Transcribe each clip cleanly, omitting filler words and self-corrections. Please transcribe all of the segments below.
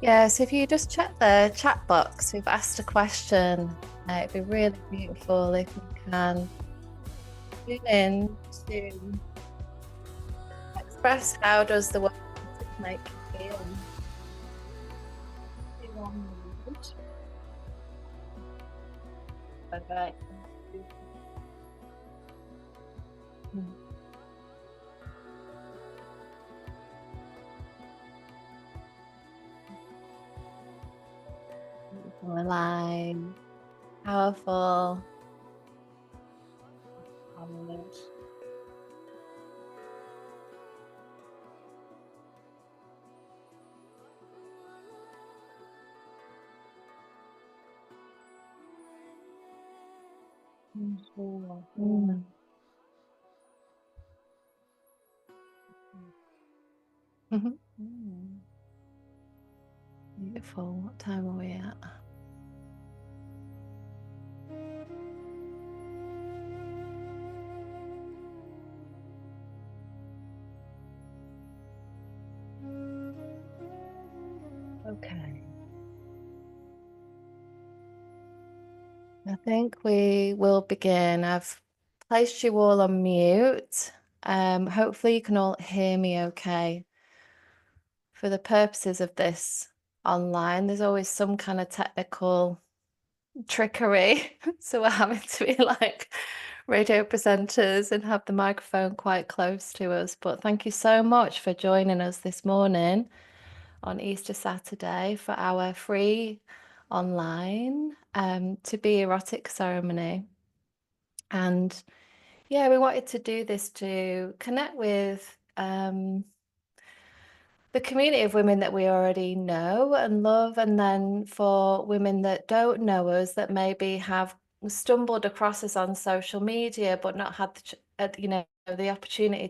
Yeah, so if you just check the chat box, we've asked a question. It'd be really beautiful if we can tune in to express how does the word make you feel? In one word. Perfect. Alive, powerful, honored. Mm. Mhm. Mm. Beautiful. What time are we at? Okay. I think we will begin. I've placed you all on mute. Hopefully you can all hear me okay. For the purposes of this online, there's always some kind of technical trickery. So we're having to be like radio presenters and have the microphone quite close to us. But thank you so much for joining us this morning on Easter Saturday for our free online to be erotic ceremony. And yeah, we wanted to do this to connect with the community of women that we already know and love, and then for women that don't know us, that maybe have stumbled across us on social media, but not had the opportunity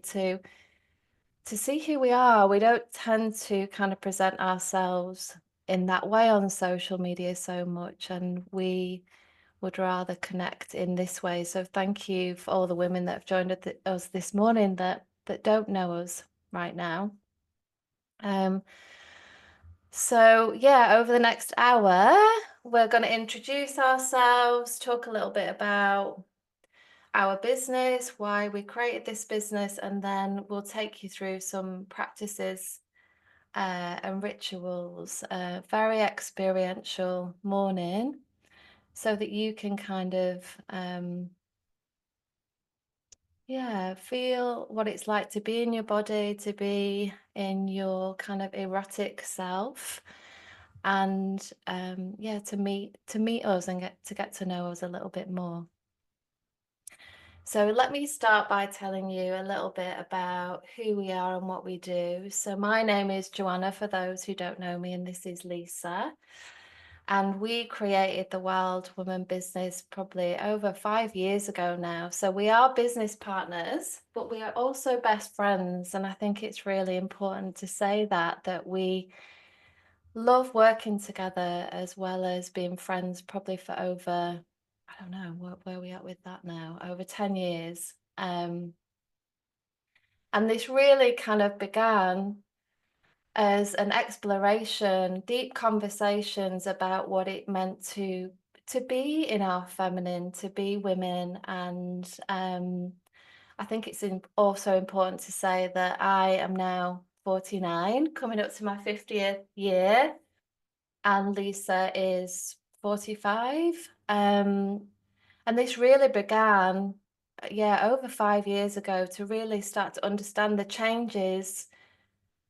to see who we are. We don't tend to kind of present ourselves in that way on social media so much, and we would rather connect in this way. So thank you for all the women that have joined us this morning that don't know us right now. So yeah, over the next hour, we're going to introduce ourselves, talk a little bit about our business, why we created this business, and then we'll take you through some practices and rituals, very experiential morning, so that you can kind of feel what it's like to be in your body, to be in your kind of erotic self, and to meet us and get to know us a little bit more. So let me start by telling you a little bit about who we are and what we do. So my name is Joanna, for those who don't know me, and this is Lisa. And we created the Wild Woman business probably over 5 years ago now. So we are business partners, but we are also best friends. And I think it's really important to say that we love working together as well as being friends probably for over, I don't know, where are we at with that now? Over 10 years. And this really kind of began as an exploration, deep conversations about what it meant to be in our feminine, to be women. And I think it's also important to say that I am now 49, coming up to my 50th year, and Lisa is 45. And this really began, over 5 years ago, to really start to understand the changes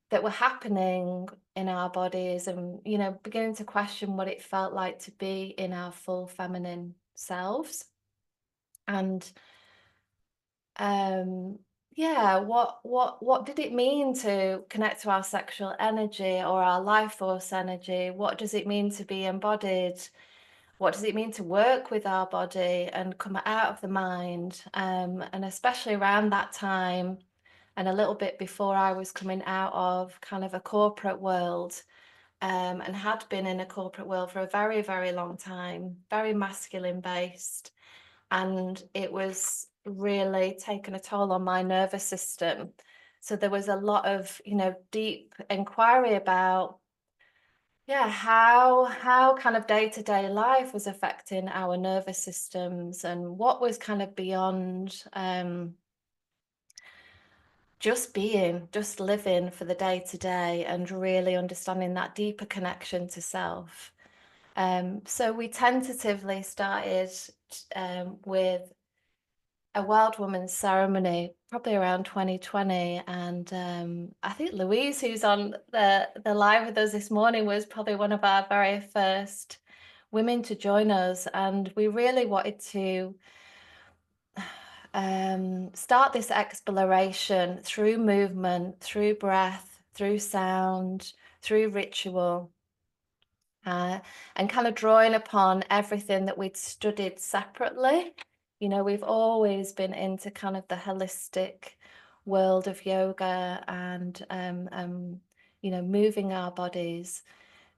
that were happening in our bodies, and beginning to question what it felt like to be in our full feminine selves. And what did it mean to connect to our sexual energy or our life force energy? What does it mean to be embodied? What does it mean to work with our body and come out of the mind? And especially around that time, and a little bit before I was coming out of kind of a corporate world, and had been in a corporate world for a very, very long time, very masculine based. And it was really taken a toll on my nervous system. So there was a lot of, deep inquiry about yeah, how kind of day-to-day life was affecting our nervous systems, and what was kind of beyond just being, just living for the day-to-day, and really understanding that deeper connection to self. So we tentatively started with a Wild Woman's ceremony probably around 2020, and I think Louise, who's on the live with us this morning, was probably one of our very first women to join us, and we really wanted to start this exploration through movement, through breath, through sound, through ritual. And kind of drawing upon everything that we'd studied separately. You know, we've always been into kind of the holistic world of yoga and, you know, moving our bodies.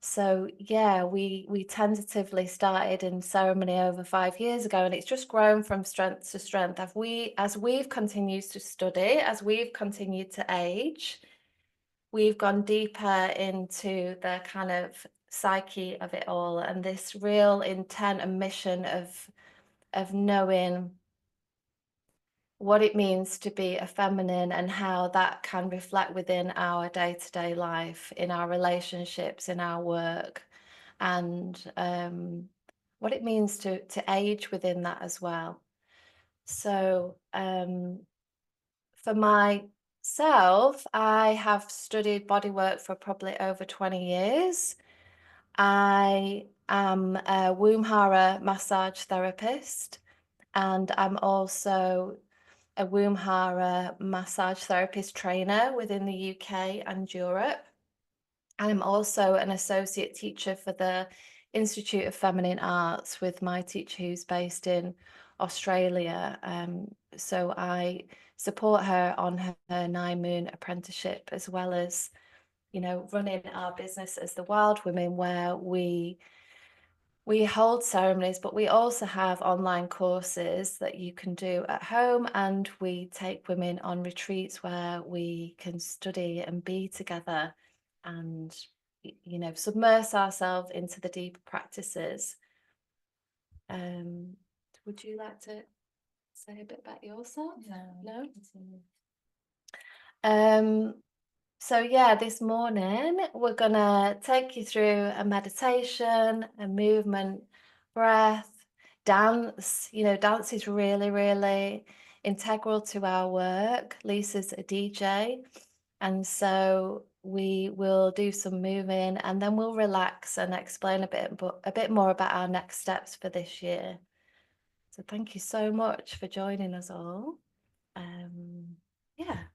So yeah, we tentatively started in ceremony over 5 years ago, and it's just grown from strength to strength. As we've continued to study, as we've continued to age, we've gone deeper into the kind of psyche of it all, and this real intent and mission of knowing what it means to be a feminine, and how that can reflect within our day-to-day life, in our relationships, in our work, and what it means to age within that as well. So for myself, I have studied bodywork for probably over 20 years. I am a womb hara massage therapist, and I'm also a womb hara massage therapist trainer within the UK and Europe. I'm also an associate teacher for the Institute of Feminine Arts with my teacher who's based in Australia. So I support her on her 9 moon apprenticeship, as well as, you know, running our business as the Wild Women, where we hold ceremonies, but we also have online courses that you can do at home, and we take women on retreats where we can study and be together and, you know, submerge ourselves into the deeper practices. Um, would you like to say a bit about yourself? No? Um, So yeah, this morning we're gonna take you through a meditation, a movement, breath, dance. You know, dance is really, really integral to our work. Lisa's a DJ, and so we will do some moving, and then we'll relax and explain a bit more about our next steps for this year. So thank you so much for joining us all. Yeah,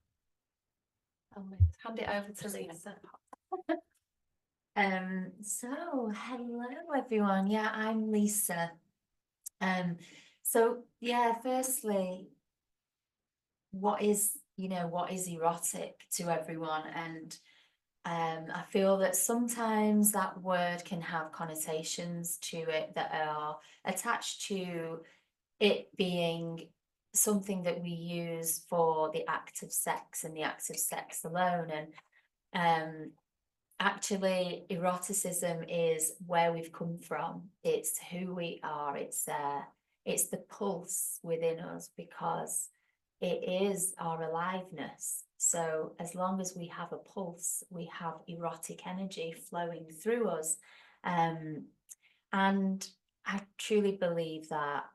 I'll hand it over to Lisa. Hello everyone. Yeah, I'm Lisa. So yeah, firstly, what is erotic to everyone? And I feel that sometimes that word can have connotations to it that are attached to it being something that we use for the act of sex and the act of sex alone. And actually, eroticism is where we've come from. It's who we are. It's the pulse within us, because it is our aliveness. So as long as we have a pulse, we have erotic energy flowing through us. And I truly believe that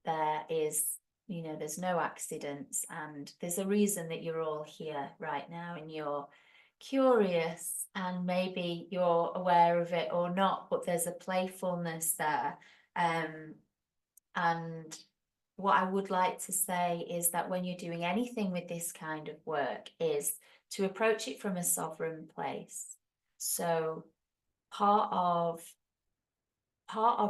there is, there's no accidents, and there's a reason that you're all here right now, and you're curious, and maybe you're aware of it or not, but there's a playfulness there. And what I would like to say is that when you're doing anything with this kind of work, is to approach it from a sovereign place. So part of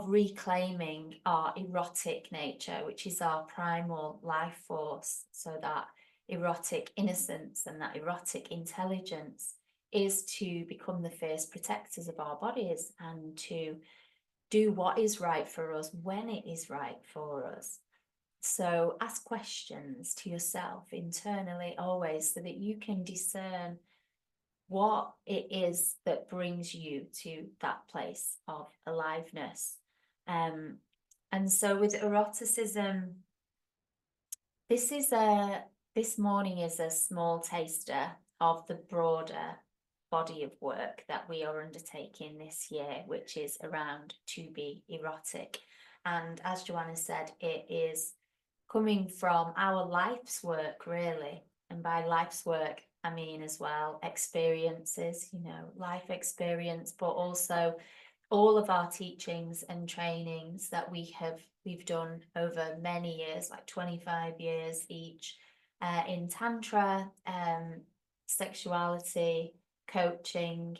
reclaiming our erotic nature, which is our primal life force, so that erotic innocence and that erotic intelligence, is to become the first protectors of our bodies, and to do what is right for us when it is right for us. So ask questions to yourself internally always, so that you can discern what it is that brings you to that place of aliveness. Um, and so with eroticism, this is a this morning is a small taster of the broader body of work that we are undertaking this year, which is around to be erotic. And as Joanna said, it is coming from our life's work, really. And by life's work, I mean as well experiences, life experience, but also all of our teachings and trainings that we've done over many years, like 25 years each, in tantra, sexuality, coaching,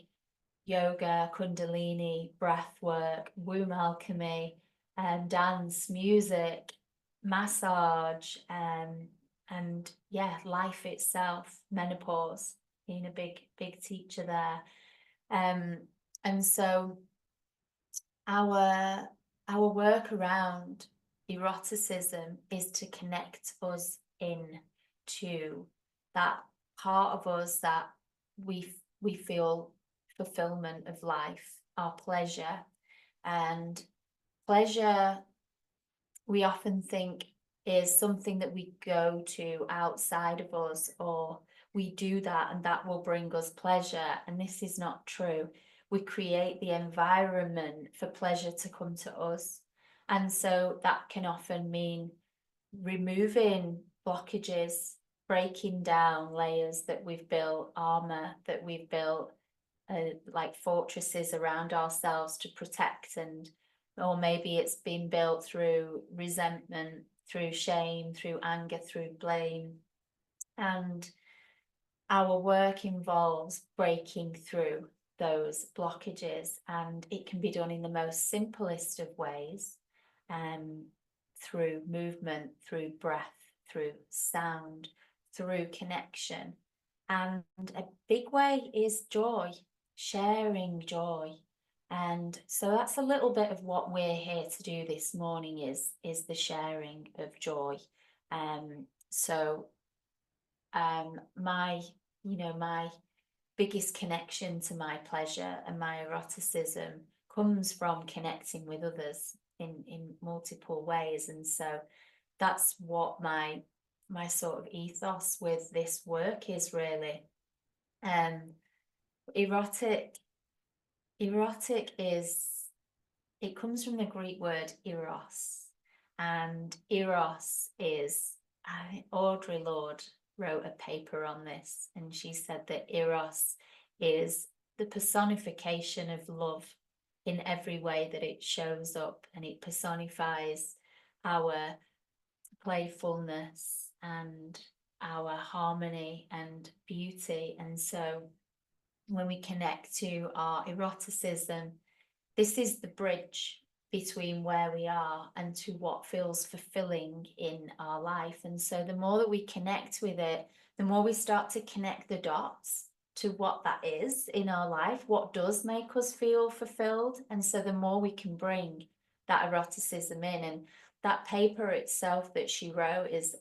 yoga, kundalini, breath work, womb alchemy, dance, music, massage, and yeah, life itself, menopause, being a big teacher there. And so our our work around eroticism is to connect us in to that part of us that we feel fulfillment of life, our pleasure. And pleasure, we often think, is something that we go to outside of us, or we do that and that will bring us pleasure. And this is not true. We create the environment for pleasure to come to us. And so that can often mean removing blockages, breaking down layers that we've built, armor that we've built, like fortresses around ourselves to protect, and or maybe it's been built through resentment, through shame, through anger, through blame. And our work involves breaking through those blockages, and it can be done in the most simplest of ways, um, through movement, through breath, through sound, through connection. And a big way is joy, sharing joy. And so that's a little bit of what we're here to do this morning, is the sharing of joy. So my my biggest connection to my pleasure and my eroticism comes from connecting with others in multiple ways. And so that's what my sort of ethos with this work is, really. um erotic erotic is, it comes from the Greek word eros, and eros is, Audre Lorde wrote a paper on this, and she said that eros is the personification of love in every way that it shows up, and it personifies our playfulness and our harmony and beauty. And so when we connect to our eroticism, this is the bridge between where we are and to what feels fulfilling in our life. And so the more that we connect with it, the more we start to connect the dots to what that is in our life, what does make us feel fulfilled. And so the more we can bring that eroticism in. And that paper itself that she wrote is,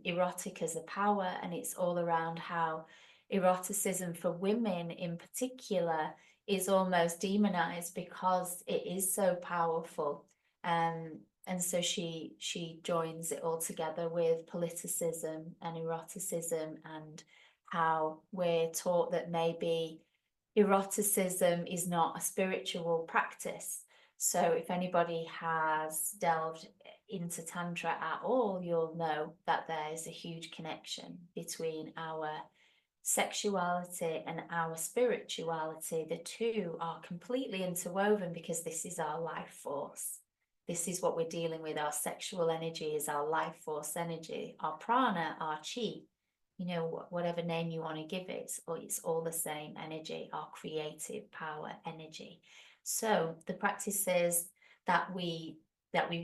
Erotic as a Power, and it's all around how eroticism for women in particular is almost demonized because it is so powerful. And so she joins it all together with politicism and eroticism, and how we're taught that maybe eroticism is not a spiritual practice. So if anybody has delved into tantra at all, you'll know that there is a huge connection between our sexuality and our spirituality. The two are completely interwoven because this is our life force. This is what we're dealing with. Our sexual energy is our life force energy, our prana, our chi, whatever name you want to give it, it's all the same energy, our creative power energy. So the practices that we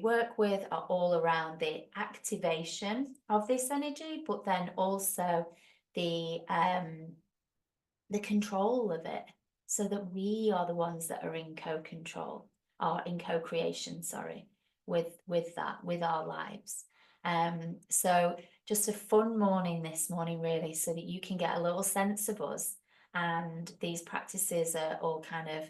work with are all around the activation of this energy, but then also the control of it, so that we are the ones that are in co-control, or in co-creation, sorry, with that, with our lives. So just a fun morning this morning, really, so that you can get a little sense of us And these practices are all kind of,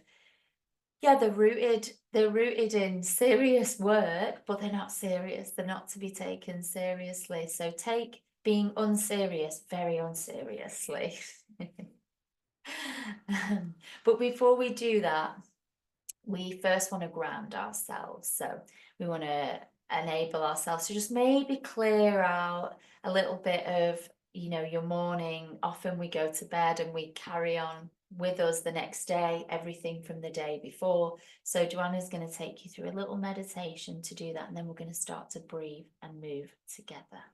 yeah, they're rooted in serious work, but they're not serious. They're not to be taken seriously. So take being unserious very unseriously. But before we do that, we first want to ground ourselves. So we want to enable ourselves to just maybe clear out a little bit of, your morning. Often we go to bed and we carry on with us the next day, everything from the day before. So Joanna's going to take you through a little meditation to do that, and then we're going to start to breathe and move together.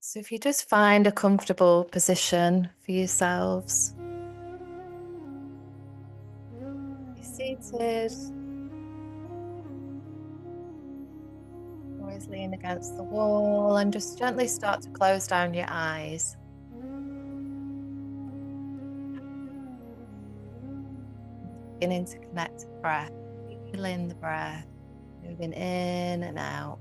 So if you just find a comfortable position for yourselves, be seated, always lean against the wall, and just gently start to close down your eyes. Beginning to connect to the breath, feeling the breath, moving in and out.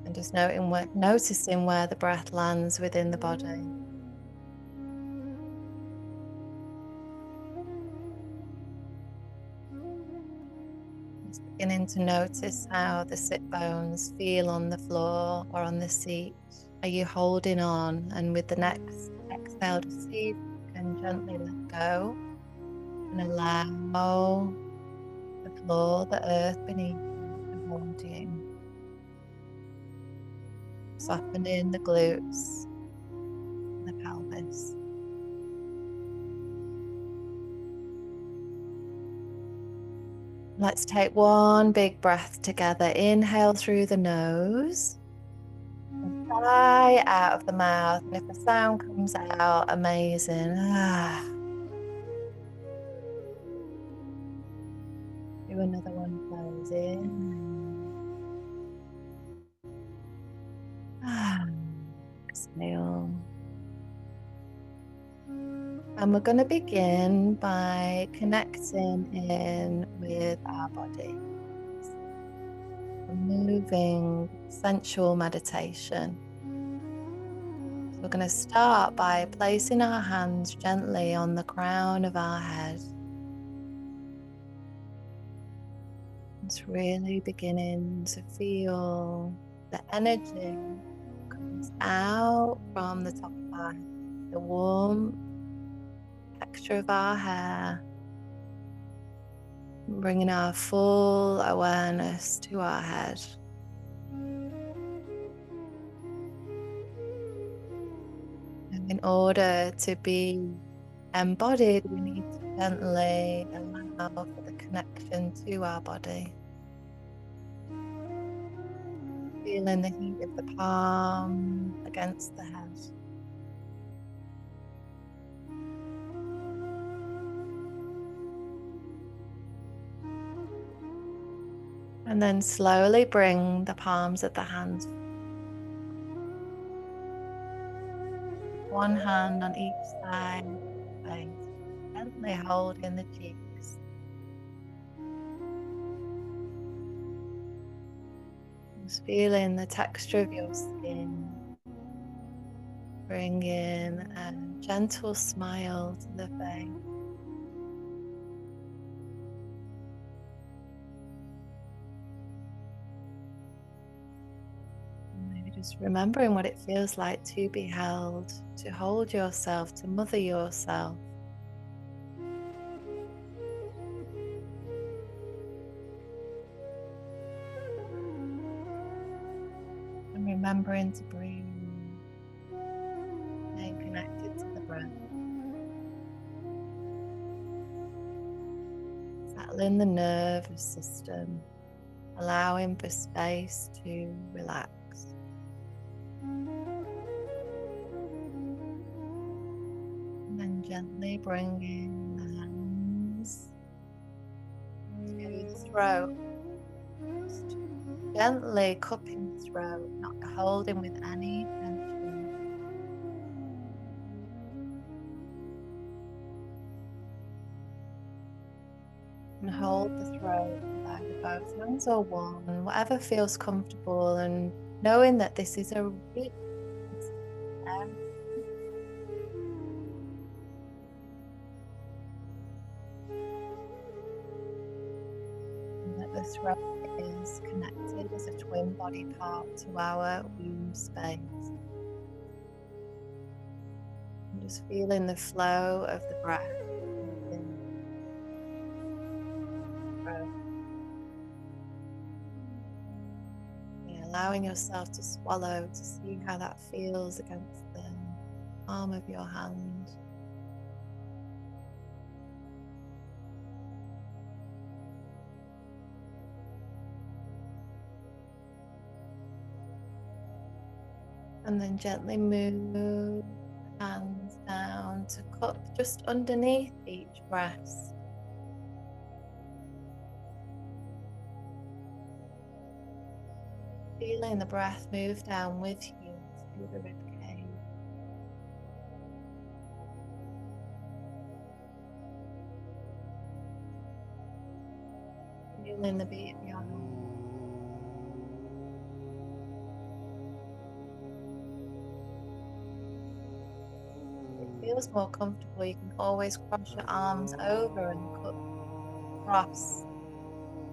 And just noticing where the breath lands within the body. Just beginning to notice how the sit bones feel on the floor or on the seat. Are you holding on? And with the next exhale, to see if you can gently let go and allow the floor, the earth beneath you to hold you. Softening the glutes, the pelvis. Let's take one big breath together. Inhale through the nose. Sigh out of the mouth. And if the sound comes out, amazing. Do another one. Close in. Exhale. And we're going to begin by connecting in with our body. A moving, sensual meditation. So we're going to start by placing our hands gently on the crown of our head. It's really beginning to feel the energy comes out from the top of our head, the warm texture of our hair, bringing our full awareness to our head. And in order to be embodied, we need to gently allow for the connection to our body. Feeling the heat of the palm against the head. And then slowly bring the palms of the hands. One hand on each side of the face, gently holding the cheeks. Just feeling the texture of your skin. Bring in a gentle smile to the face. Maybe just remembering what it feels like to be held, to hold yourself, to mother yourself. And remembering to breathe, staying connected to the breath. Settling the nervous system, allowing for space to relax. And then gently bringing the hands to the throat. Just gently cupping the throat, not holding with any tension. And hold the throat without both hands or one, whatever feels comfortable, and knowing that this is a really area, and that the throat is connected as a twin body part to our womb space. And just feeling the flow of the breath within the throat. Yeah, allowing yourself to swallow to see how that feels against the palm of your hand. And then gently move hands down to cup just underneath each breast. Feeling the breath move down with you to the rib cage. Feeling the beat of your heart. If it feels more comfortable, you can always cross your arms over and cup cross.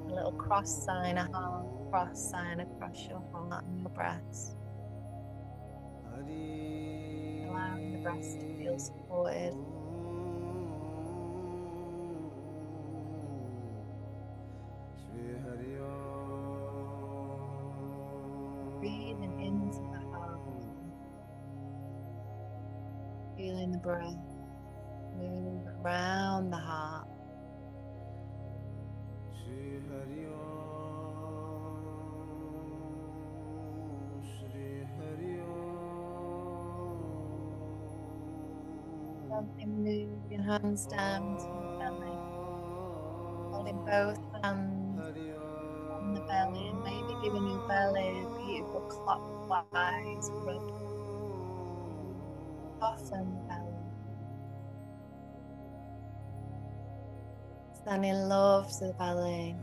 A little cross sign, a heart cross sign across your heart and your breast. Allowing the breast to feel supported. Breathing into the heart, feeling the breath move around the heart. Gently move your hands down to your belly, holding both hands on the belly and maybe giving your belly a beautiful clockwise rub. Soften the belly. Sending love to the belly.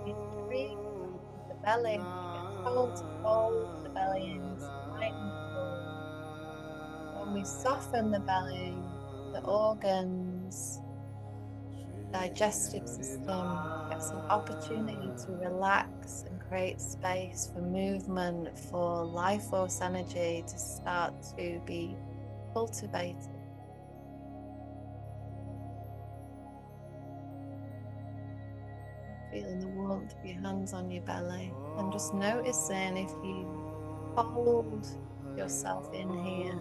Retreat with the belly. You get told to fold the belly in slightly forward. When we soften the belly, the organs, digestive system gets an opportunity to relax and create space for movement, for life force energy to start to be cultivated. Feeling the warmth of your hands on your belly and just noticing if you hold yourself in here.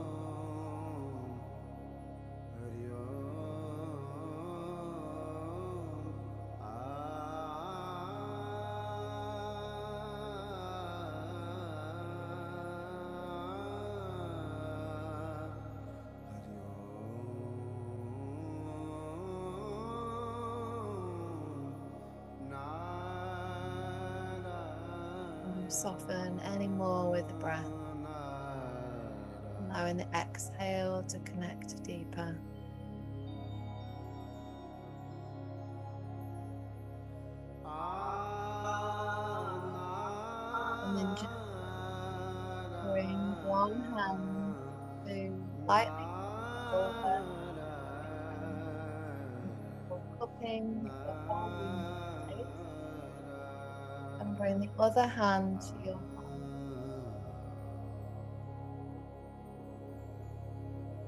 And soften any more with the breath, allowing the exhale to connect deeper. And then just bring one hand to lightly shoulder, or cupping or holding the space, and bring the other hand to your heart.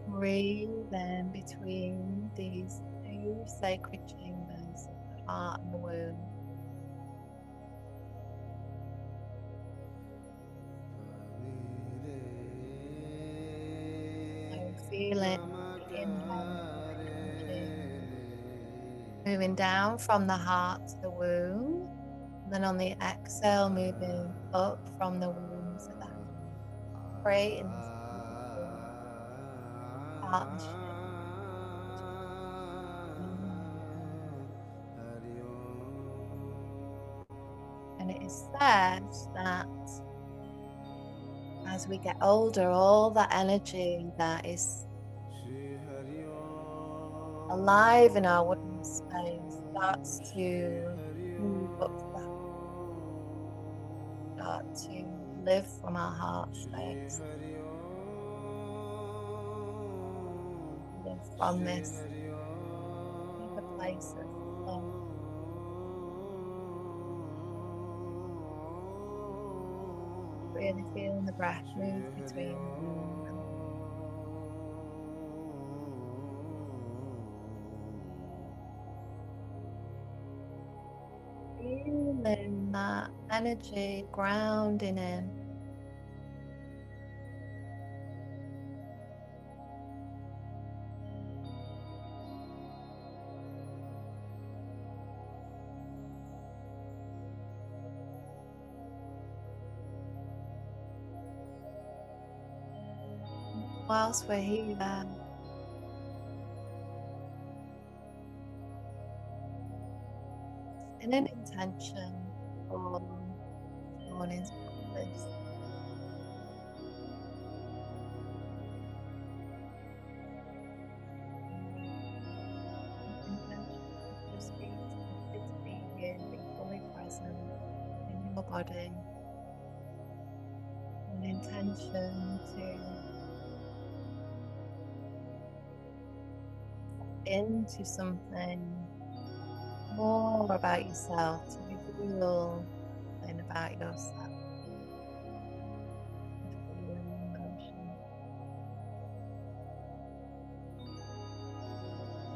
Breathe in between these two sacred chambers of the heart and the womb. So feeling the inhale of energy moving down from the heart to the womb. And then on the exhale, moving up from the womb to the heart, creating this beautiful partnership. And it is said that as we get older, all that energy that is alive in our womb space starts to move up to the start to live from our heart space, live from this deeper place of love, really feeling the breath move between the womb and feeling that energy grounding in. Whilst we're here, in an intention for this morning's practice, intention could just be simply to be here, be fully present in your body, an intention to into something more about yourself, to reveal something about yourself, a feeling, emotion.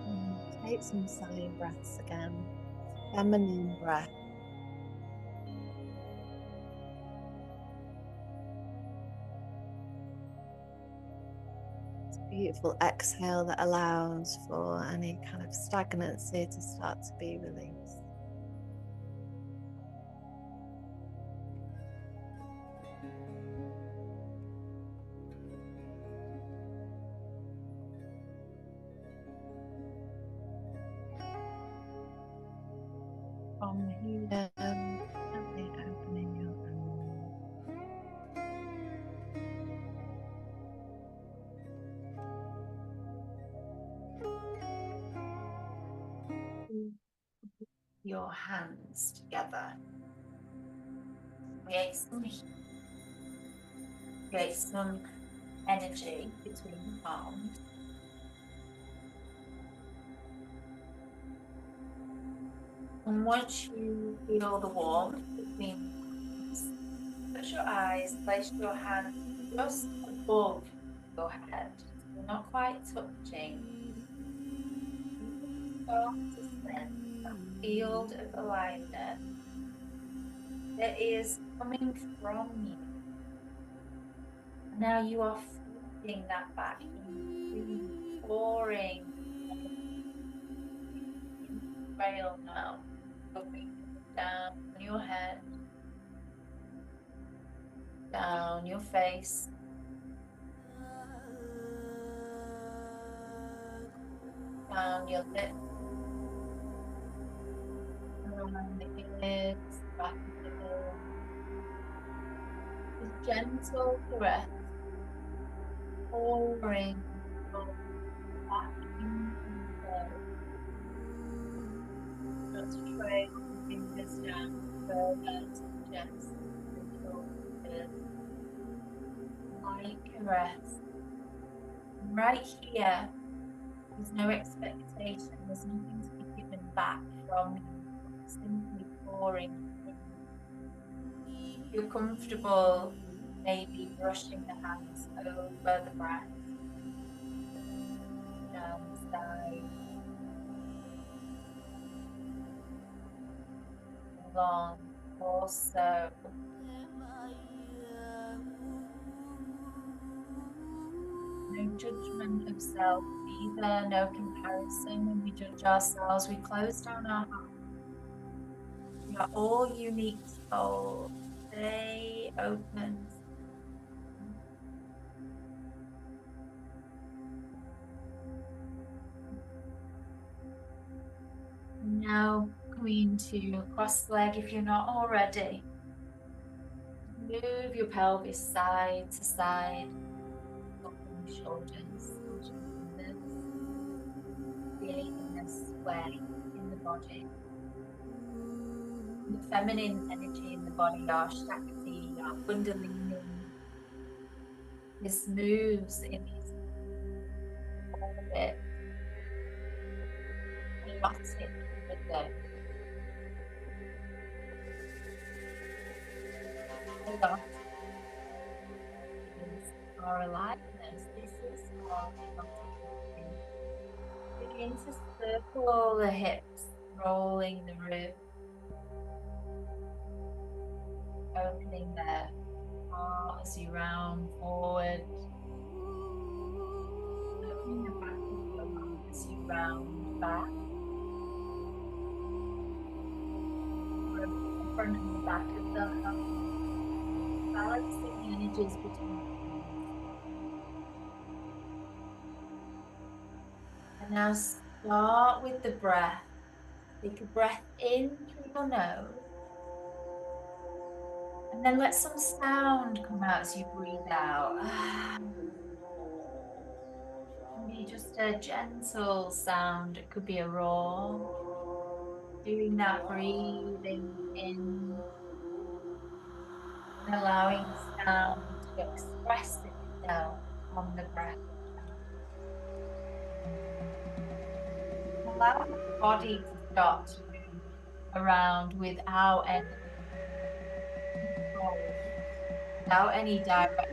And take some sighing breaths again, feminine breath. Beautiful exhale that allows for any kind of stagnancy to start to be released. From here, gently opening your eyes. Your hands together. Create some energy between the palms. And once you feel the warmth between the palms, close your eyes, place your hand just above your head. You're not quite touching. You can start to sense that field of alignment that is coming from you. Now you are feeding that back in, pouring trail now. Your fingers down your head, down your face, down your lips, around the ears, back of the ear. With gentle caress, pouring back into the earth. Just trail the fingers down further to the chest, the shoulders, light caress. Right here, there's no expectation, there's nothing to be given back from you, simply pouring in. If you're comfortable, maybe brushing the hands over the breath, down the side, along the torso. No judgment of self either, no comparison. When we judge ourselves, we close down our heart. We are all unique souls. Stay open. Now coming to cross leg if you're not already. Move your pelvis side to side, up your shoulders, hold your fingers. create inner sway in the body. The feminine energy in the body, our Shakti, our Kundalini, this moves in these orbit, erotic rhythm. Chaos is our aliveness. This is our erotic rhythm. Begin to circle the hips, rolling the ribs, opening the heart as you round forward, opening the back of your heart as you round back, the front and the back of the heart, balancing the energies between these. And now start with the breath. Take a breath in through your nose. And then let some sound come out as you breathe out. Maybe just a gentle sound. It could be a roar. Doing that breathing in and allowing sound to express itself on the breath. Allowing the body to start to move around without any control, without any direction.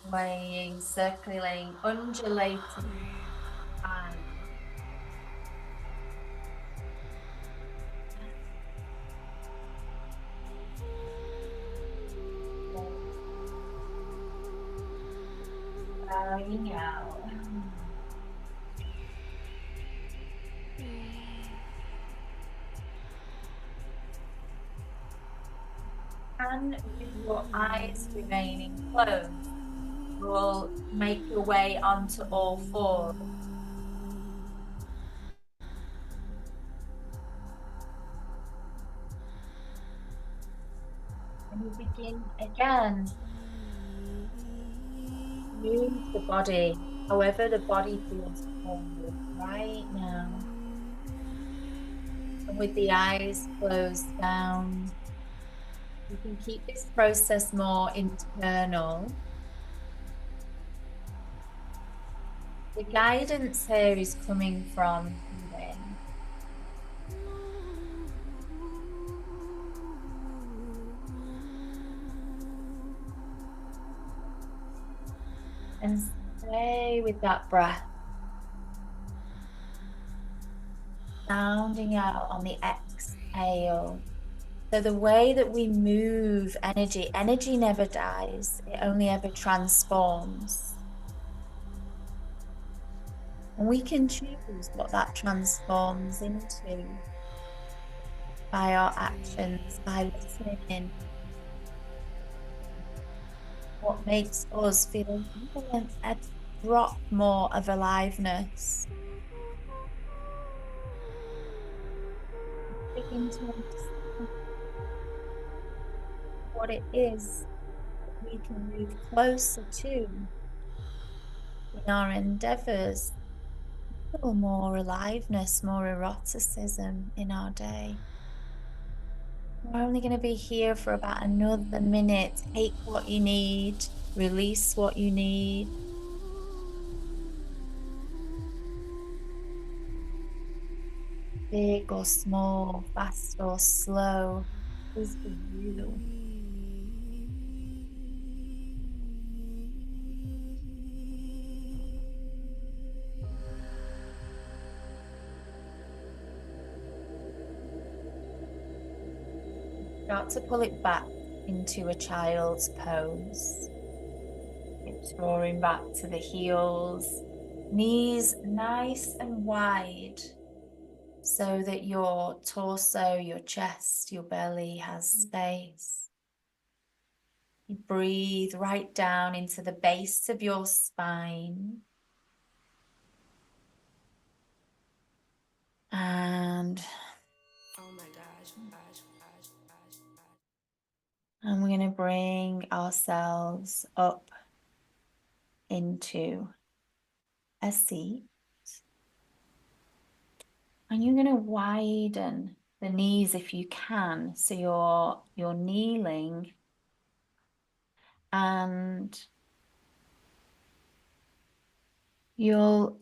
Swaying, circling, undulating spine. Bowing out. And with your eyes remaining closed, you'll make your way onto all fours. And you begin again to move the body, however the body feels forward right now. And with the eyes closed down, you can keep this process more internal. The guidance here is coming from within. And stay with that breath, sounding out on the exhale. So the way that we move energy, energy never dies, it only ever transforms. And we can choose what that transforms into by our actions, by listening in. What makes us feel a drop more of aliveness. Begin to understand what it is that we can move closer to in our endeavors. A little more aliveness, more eroticism in our day. We're only going to be here for about another minute. Take what you need, release what you need. Big or small, fast or slow, is for you. Start to pull it back into a child's pose. It's drawing back to the heels, knees nice and wide so that your torso, your chest, your belly has space. You breathe right down into the base of your spine. And we're going to bring ourselves up into a seat. And you're going to widen the knees if you can. So you're kneeling and you'll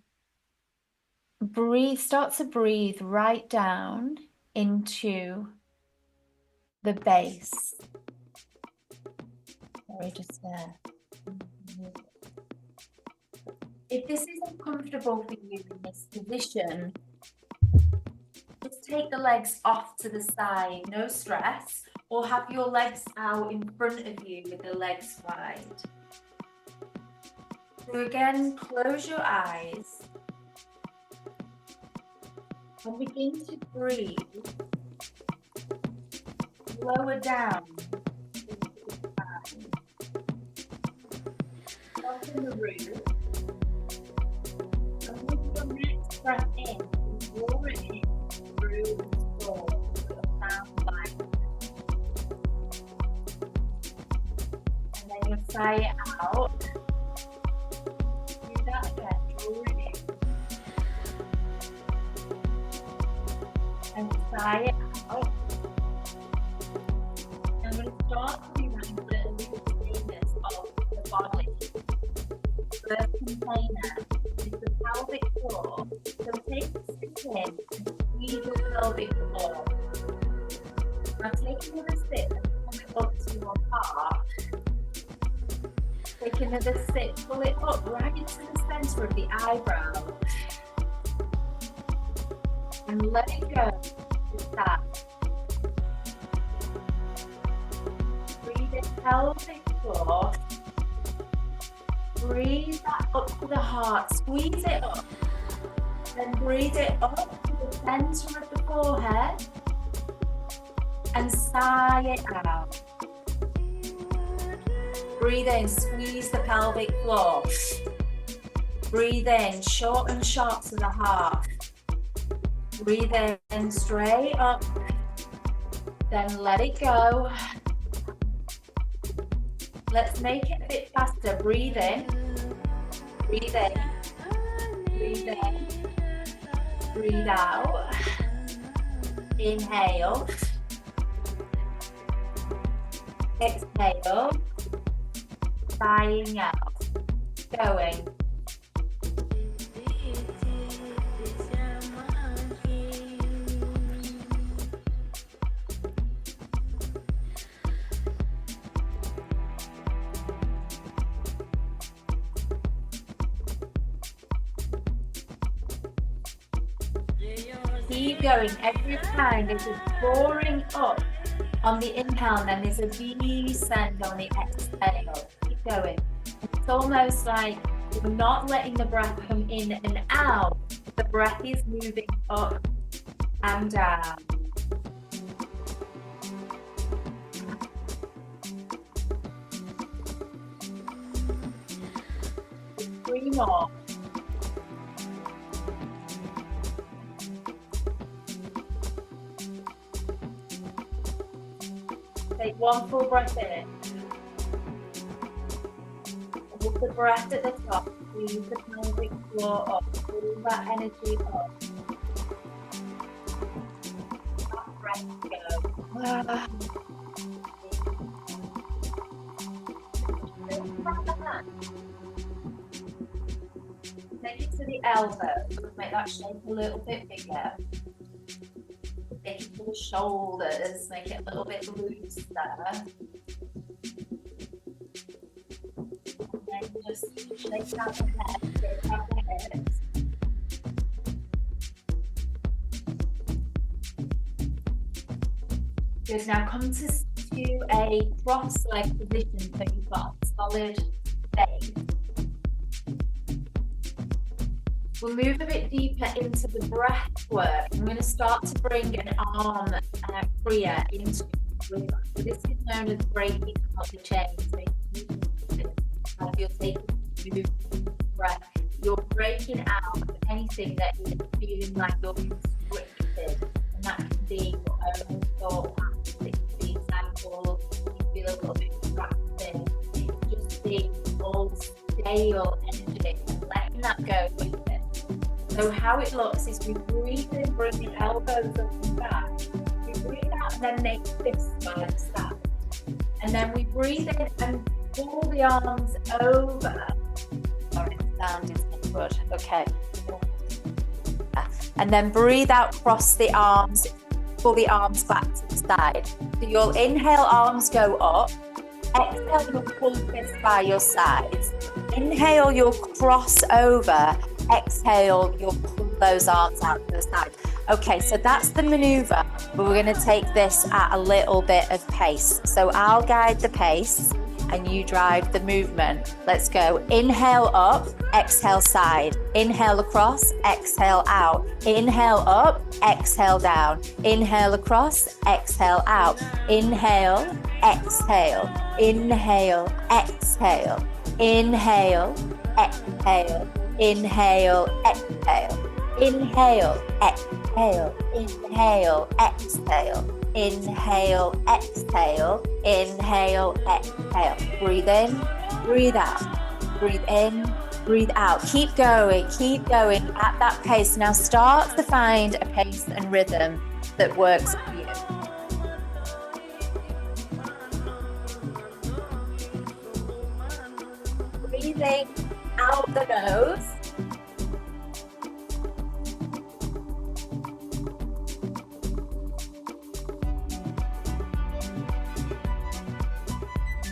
start to breathe right down into the base. Sorry, just if this isn't comfortable for you in this position, just take the legs off to the side, no stress, or have your legs out in front of you with the legs wide. So again, close your eyes and begin to breathe lower down into the spine. Soften the root. And with your next breath in, draw it in through the floor with a sound like. And then you sigh it out. Do that again, draw it in. And sigh it out. I'm going to start to run the looseness of the body. First container is the pelvic floor. So take a sip in and squeeze your pelvic floor. Now take another sip and pull it up to your heart. Take another sip, pull it up right into the center of the eyebrow. And let it go with that. Breathe in pelvic floor. Breathe that up to the heart. Squeeze it up. Then breathe it up to the center of the forehead. And sigh it out. Breathe in, squeeze the pelvic floor. Breathe in, short and sharp to the heart. Breathe in, straight up. Then let it go. Let's make it a bit faster. Breathe in. Breathe in. Breathe in. Breathe out. Inhale. Exhale. Sighing out. Going. Keep going. Every time there's a drawing up on the inhale and then there's a descend on the exhale. Keep going. It's almost like you're not letting the breath come in and out. The breath is moving up and down. 3 more. Take 1 full breath in. Hold the breath at the top. Squeeze the pelvic floor up. Pull that energy up. That breath go. Take it to the elbow. Make that shape a little bit bigger. Take it to the shoulders. Make it a little bit looser. And then just shake out the head. Shake out the head. Good. Now come to a cross-leg position so you've got a solid base. We'll move a bit deeper into the breath work. I'm going to start to bring an arm kriya into it. So this is known as breaking out the chain. So you're taking breath. You're breaking out anything that is feeling like you're restricted. And that can be your own thought. It can be examples. You feel a little bit distracted. It can just be all still gale energy and letting that go with it. So how it looks is we breathe in, bring the elbows up and back. We breathe out and then make fists by the side. And then we breathe in and pull the arms over. Sorry, the sound is not good. Okay. And then breathe out, cross the arms, pull the arms back to the side. So you'll inhale, arms go up. Exhale, you'll pull fists by your sides. Inhale, you'll cross over. Exhale, you'll pull those arms out to the side. Okay, so that's the maneuver, but we're going to take this at a little bit of pace. So I'll guide the pace and you drive the movement. Let's go. Inhale up, exhale side. Inhale across, exhale out. Inhale up, exhale down. Inhale across, exhale out. Inhale, exhale. Inhale, exhale. Inhale, exhale. Inhale, exhale. Inhale, exhale. Inhale, exhale. Inhale, exhale. Inhale, exhale. Breathe in, breathe out. Breathe in, breathe out. Keep going at that pace. Now start to find a pace and rhythm that works for you. Breathing out the nose.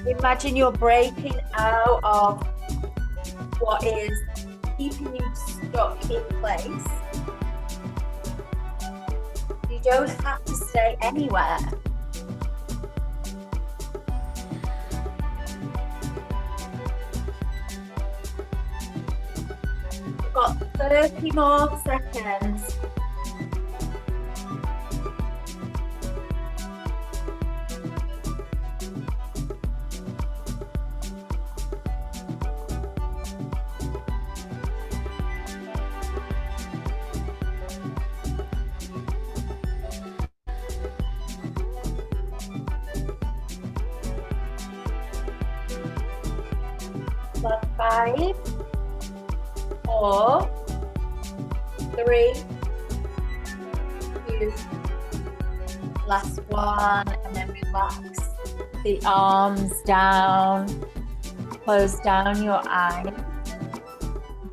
Imagine you're breaking out of what is keeping you stuck in place. You don't have to stay anywhere. You've got 30 more seconds. Last 5, 4, 3, 2, last one, and then relax the arms down, close down your eyes,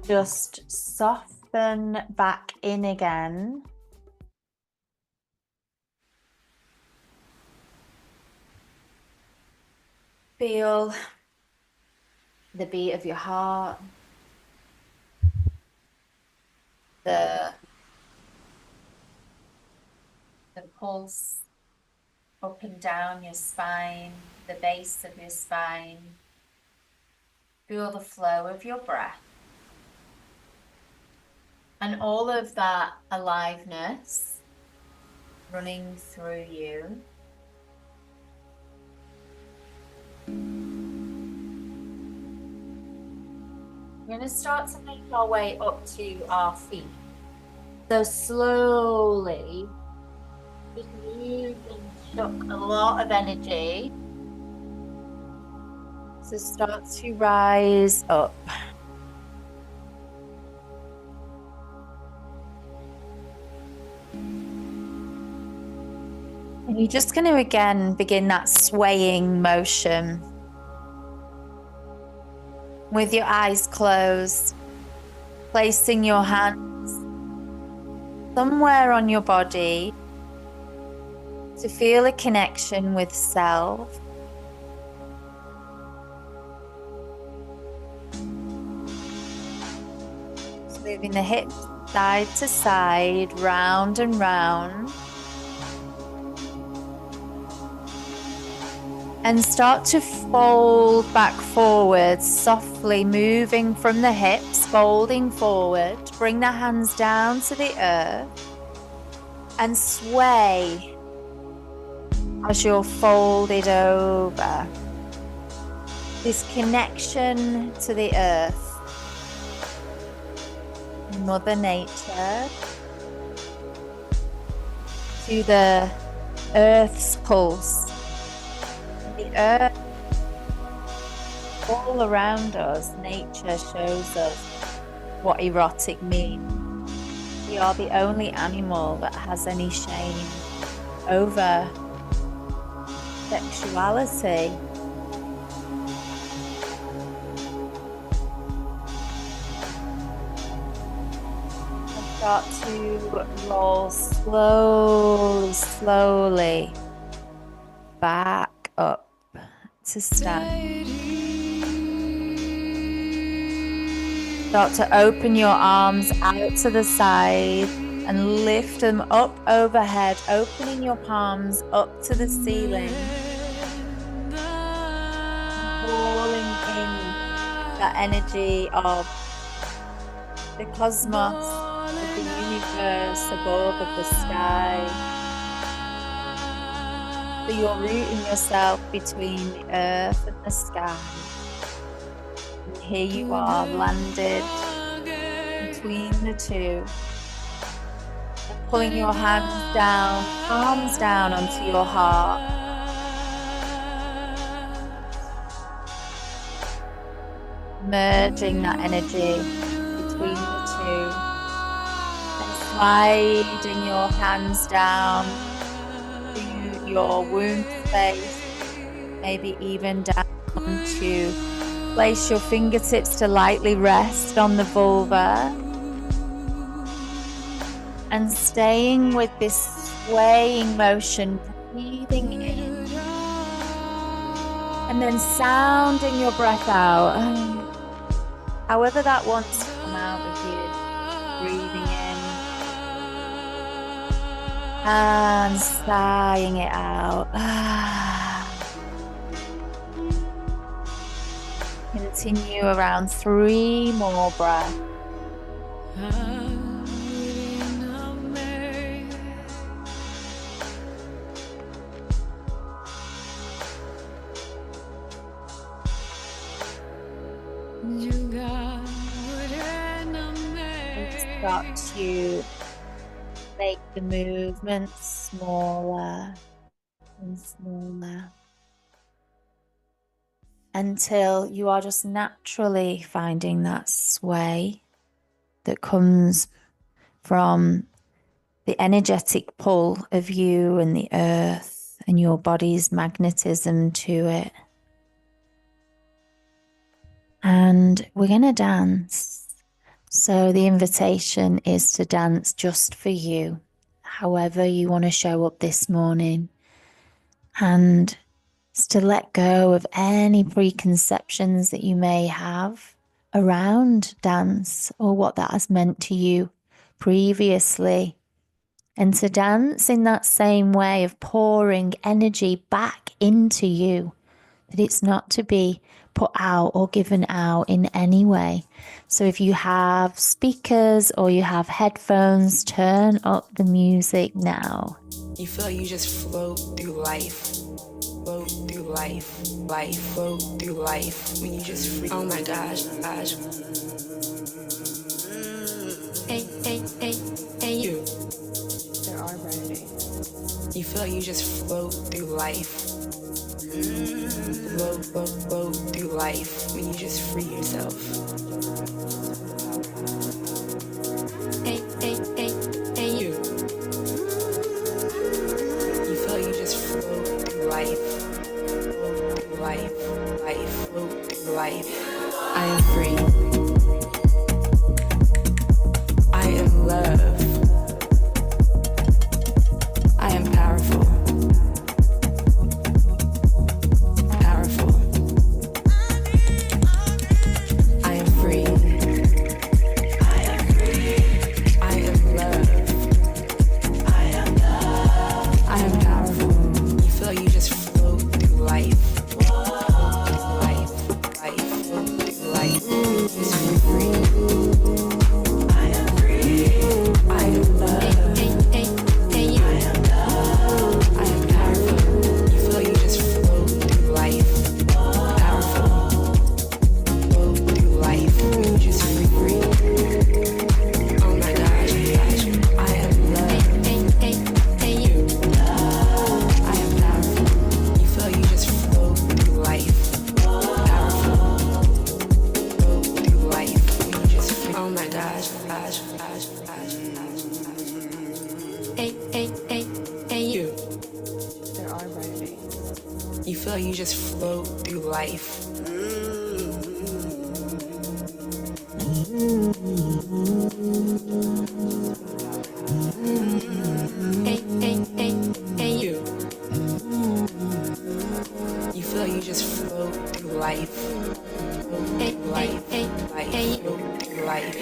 just soften back in again. Feel the beat of your heart, the pulse up and down your spine, the base of your spine. Feel the flow of your breath. And all of that aliveness running through you. We're going to start to make our way up to our feet. So slowly, just move and chuck a lot of energy. So start to rise up. And you're just going to again begin that swaying motion. With your eyes closed, placing your hands somewhere on your body to feel a connection with self. Just moving the hips side to side, round and round. And start to fold back forward, softly moving from the hips, folding forward. Bring the hands down to the earth and sway as you're folded over. This connection to the earth, Mother Nature, to the earth's pulse. The earth all around us, nature shows us what erotic means. We are the only animal that has any shame over sexuality. And start to roll slowly back up to stand. Start to open your arms out to the side and lift them up overhead, opening your palms up to the ceiling. Calling in that energy of the cosmos, of the universe above, of the sky. So you're rooting yourself between the earth and the sky. And here you are, landed between the two. And pulling your hands down, palms down onto your heart. Merging that energy between the two. And sliding your hands down to your womb space, maybe even down to place your fingertips to lightly rest on the vulva. And staying with this swaying motion, breathing in. And then sounding your breath out. However that wants to come out of you. Breathing in. And sighing it out. Continue around 3 more breaths. Start to make the movements smaller and smaller until you are just naturally finding that sway that comes from the energetic pull of you and the earth and your body's magnetism to it. And we're going to dance. So the invitation is to dance just for you, however you want to show up this morning. And it's to let go of any preconceptions that you may have around dance or what that has meant to you previously. And to dance in that same way of pouring energy back into you, that it's not to be put out or given out in any way. So if you have speakers or you have headphones, turn up the music now. You feel like you just float through life. Float through life, float through life. When you just free. Oh my gosh. Hey, you. There are better days. You feel like you just float through life. Float through life when you just free yourself. Hey, you. You feel like you just float through life. Float through life, float through life. I am free. I am love. I am powerful. I am free. you. There are brighter days. You feel like you just float through life. You. You feel like you just float through life. Life. Float through life.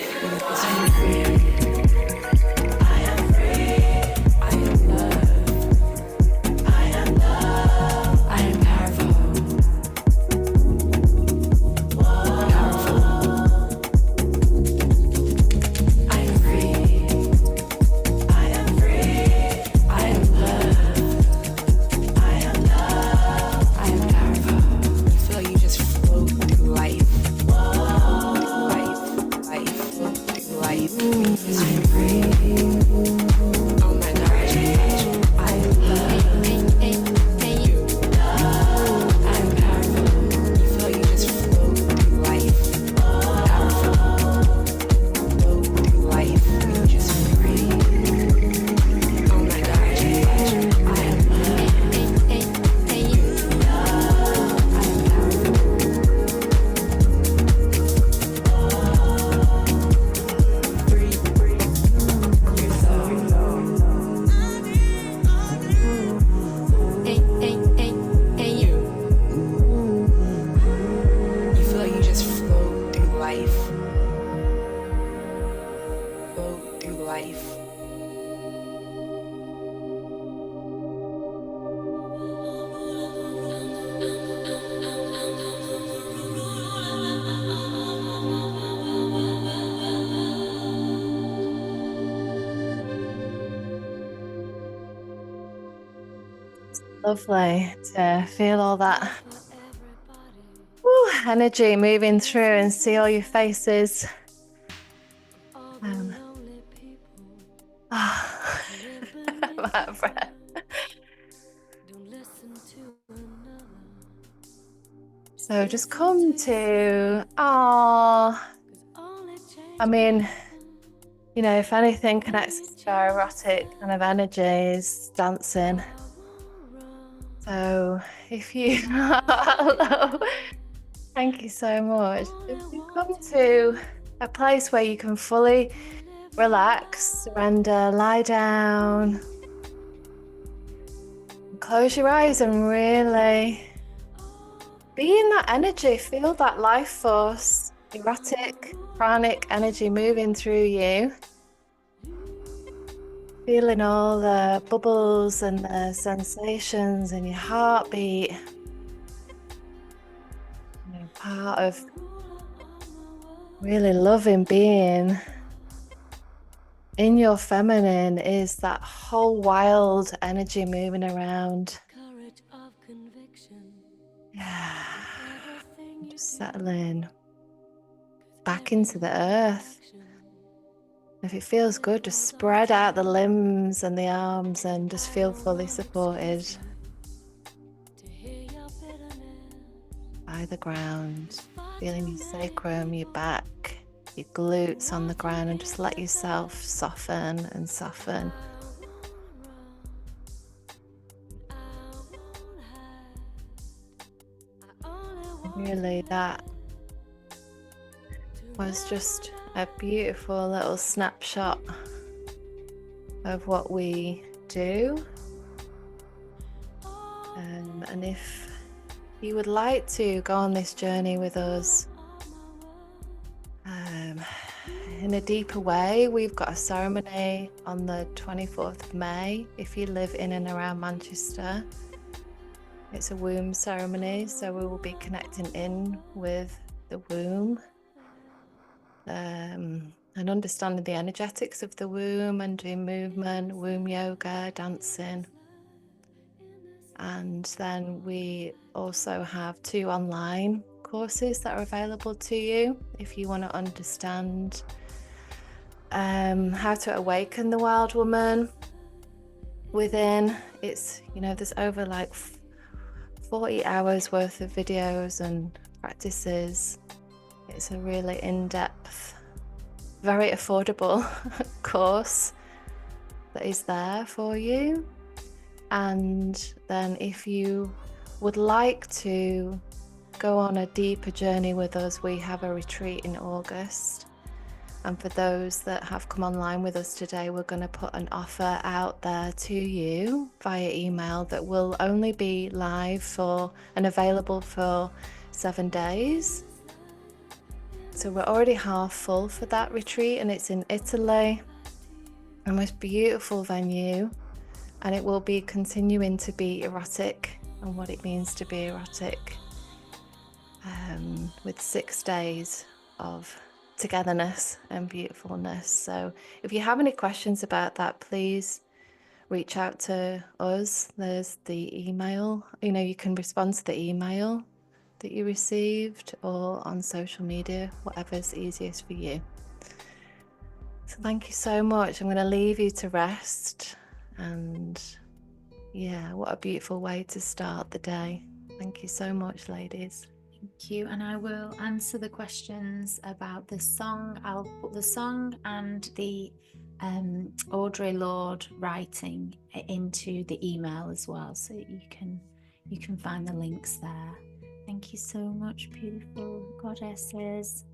I am free. I am love. I am love. I am powerful. Powerful. I am free. I am free. I am love. I am love. I am powerful. You feel like you just float through life. Life. I am free. Oh my gosh. I love you. I am powerful. You feel like you just float through life. Powerful. Float through life. You're just free. Oh my gosh. I am love. I am powerful. You feel like you just float through life. Float through life. Lovely to feel all that energy moving through and see all your faces. I'm out of breath. So just come to, I mean, you know, if anything connects to our erotic kind of energies, dancing. So if you, hello, thank you so much. If you come to a place where you can fully relax, surrender, lie down, close your eyes and really be in that energy, feel that life force, erotic, pranic energy moving through you. Feeling all the bubbles and the sensations in your heartbeat. You know, part of really loving being in your feminine is that whole wild energy moving around. Yeah. Just settling back into the earth. If it feels good, just spread out the limbs and the arms and just feel fully supported by the ground. Feeling your sacrum, your back, your glutes on the ground, and just let yourself soften and soften. Really, that was just a beautiful little snapshot of what we do. And if you would like to go on this journey with us in a deeper way, we've got a ceremony on the 24th of May if you live in and around Manchester. It's a womb ceremony, so we will be connecting in with the womb. And understanding the energetics of the womb and doing movement, womb yoga, dancing. And then we also have 2 online courses that are available to you if you want to understand how to awaken the wild woman within. It's, you know, there's over like 40 hours worth of videos and practices. It's a really in-depth, very affordable course. that is there for you. And then if you would like to go on a deeper journey with us, we have a retreat in August. And for those that have come online with us today, we're going to put an offer out there to you via email that will only be live for and available for 7 days. So we're already half full for that retreat, and it's in Italy, a most beautiful venue, and it will be continuing to be erotic and what it means to be erotic, with 6 days of togetherness and beautifulness. So if you have any questions about that, please reach out to us. There's the email, you can respond to the email that you received or on social media, whatever's easiest for you. So thank you so much. I'm going to leave you to rest, and yeah, what a beautiful way to start the day. Thank you so much, ladies. Thank you. And I will answer the questions about the song. I'll put the song and the Audre Lorde writing into the email as well, so you can find the links there. Thank you so much, beautiful goddesses.